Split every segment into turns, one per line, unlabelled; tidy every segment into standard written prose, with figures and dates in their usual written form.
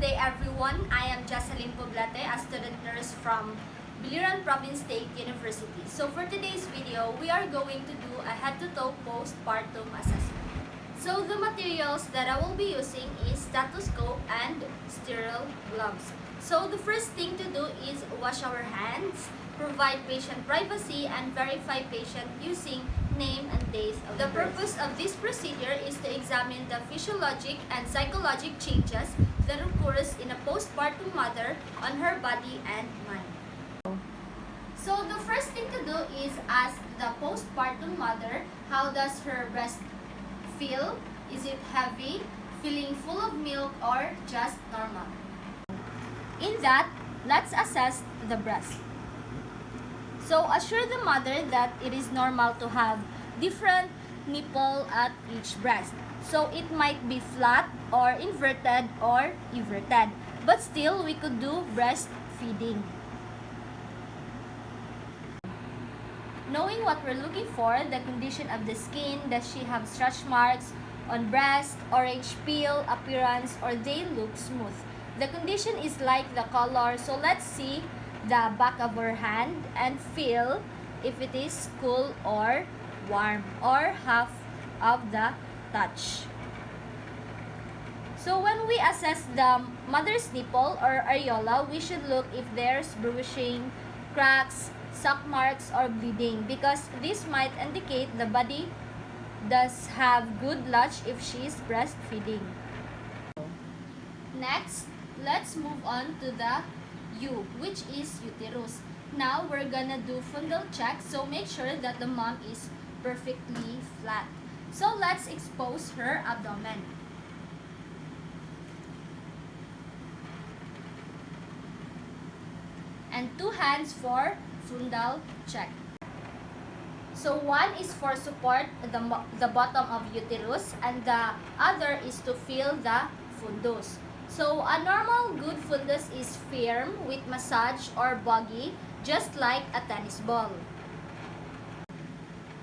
Good day everyone, I am Jocelyn Poblete, a student nurse from Biliran Province State University. So for today's video, we are going to do a head-to-toe postpartum assessment. So the materials that I will be using is stethoscope and sterile gloves. So the first thing to do is wash our hands, provide patient privacy, and verify patient using name and days of birth. The purpose of this procedure is to examine the physiologic and psychologic changes that occurs in a postpartum mother on her body and mind. So the first thing to do is ask the postpartum mother, how does her breast feel? Is it heavy, feeling full of milk, or just normal? In that, let's assess the breast. So assure the mother that it is normal to have different nipple at each breast. So it might be flat or inverted or everted. But still, we could do breastfeeding. Knowing what we're looking for, the condition of the skin, does she have stretch marks on breast, orange peel appearance, or they look smooth. The condition is like the color, so let's see the back of her hand and feel if it is cool or warm or half of the touch. So when we assess the mother's nipple or areola, we should look if there's bruising, cracks, suck marks, or bleeding, because this might indicate the body does have good latch if she is breastfeeding. Next, let's move on to the U, which is uterus. Now we're gonna do fundal check, so make sure that the mom is perfectly flat. So let's expose her abdomen. And 2 hands for fundal check. So one is for support the bottom of uterus, and the other is to feel the fundus. So a normal good fundus is firm with massage or boggy, just like a tennis ball.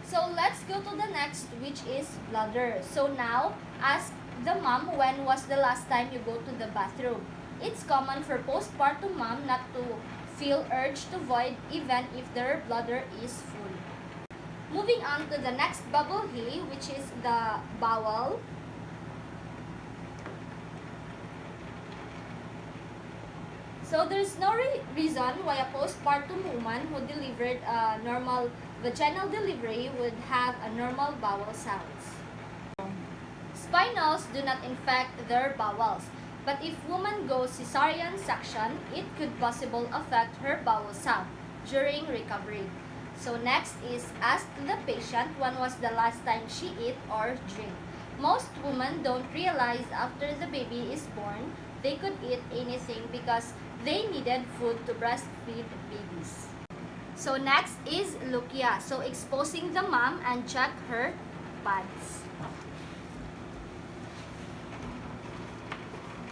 So let's go to the next, which is bladder. So now, ask the mom when was the last time you go to the bathroom. It's common for postpartum mom not to feel urge to void even if their bladder is full. Moving on to the next bubble here, which is the bowel. So there's no reason why a postpartum woman who delivered a normal vaginal delivery would have a normal bowel sounds. Spinals do not infect their bowels, but if woman goes cesarean section, it could possibly affect her bowel sound during recovery. So next is ask the patient when was the last time she ate or drink. Most women don't realize after the baby is born they could eat anything because they needed food to breastfeed babies. So next is Lucia. So exposing the mom and check her pads.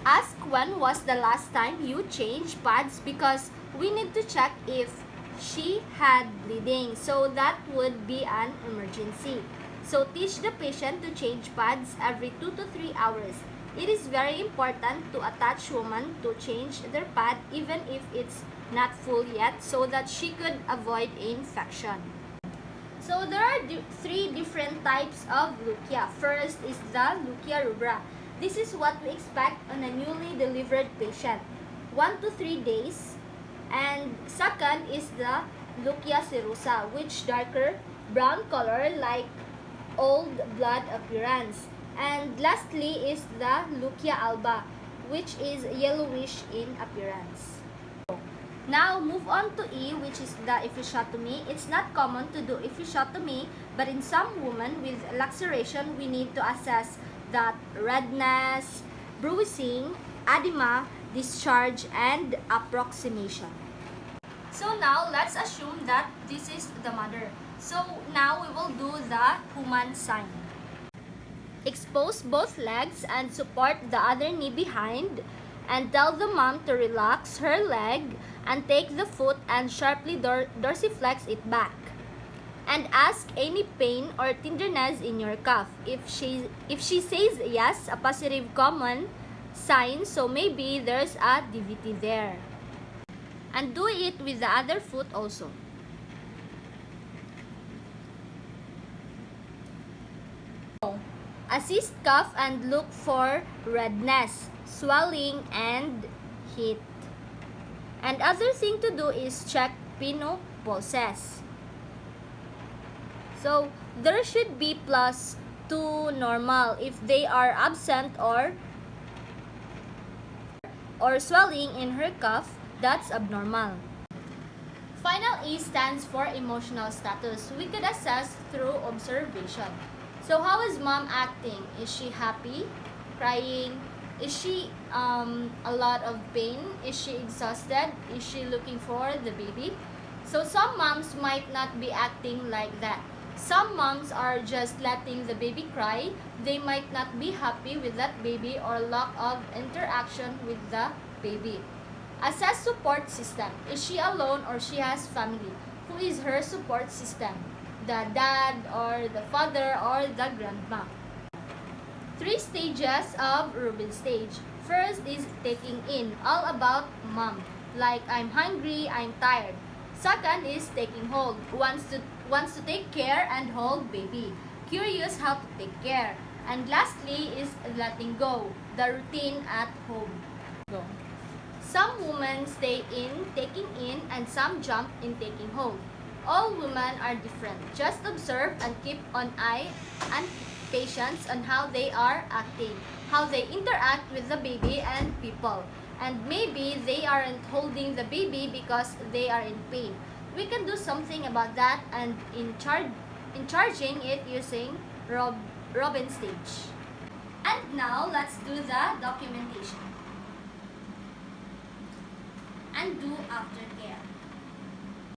Ask when was the last time you changed pads, because we need to check if she had bleeding. So that would be an emergency. So teach the patient to change pads every 2 to 3 hours. It is very important to attach women to change their pad even if it's not full yet, so that she could avoid infection. So there are 3 different types of Lucia. First is the Lucia rubra. This is what we expect on a newly delivered patient, 1 to 3 days. And second is the Lucia serosa, which darker brown color like old blood appearance. And lastly is the Lucia alba, which is yellowish in appearance. Now move on to E, which is the episiotomy. It's not common to do episiotomy, but in some women with laceration, we need to assess that redness, bruising, edema, discharge, and approximation. So now let's assume that this is the mother. So now we will do the human sign. Expose both legs and support the other knee behind, and tell the mom to relax her leg and take the foot and sharply dorsiflex it back. And ask any pain or tenderness in your calf. If she says yes, a positive common signs, so maybe there's a DVT there. And do it with the other foot also. Assist cuff and look for redness, swelling, and heat. And other thing to do is check pulses. So there should be plus to normal. If they are absent or swelling in her cuff, that's abnormal. Final E stands for emotional status. We could assess through observation. So how is mom acting? Is she happy? Crying? Is she a lot of pain? Is she exhausted? Is she looking for the baby? So some moms might not be acting like that. Some moms are just letting the baby cry. They might not be happy with that baby or lack of interaction with the baby. Assess support system. Is she alone or she has family? Who is her support system? The dad or the father or the grandma? 3 stages of Rubin stage. First is taking in, all about mom. Like, I'm hungry, I'm tired. Second is taking hold, wants to take care and hold baby. Curious how to take care. And lastly is letting go, the routine at home. Go. Some women stay in taking in and some jump in taking hold. All women are different. Just observe and keep an eye and patience on how they are acting, how they interact with the baby and people. And maybe they aren't holding the baby because they are in pain. We can do something about that and in charging it using Robin stage. And now let's do the documentation and do aftercare.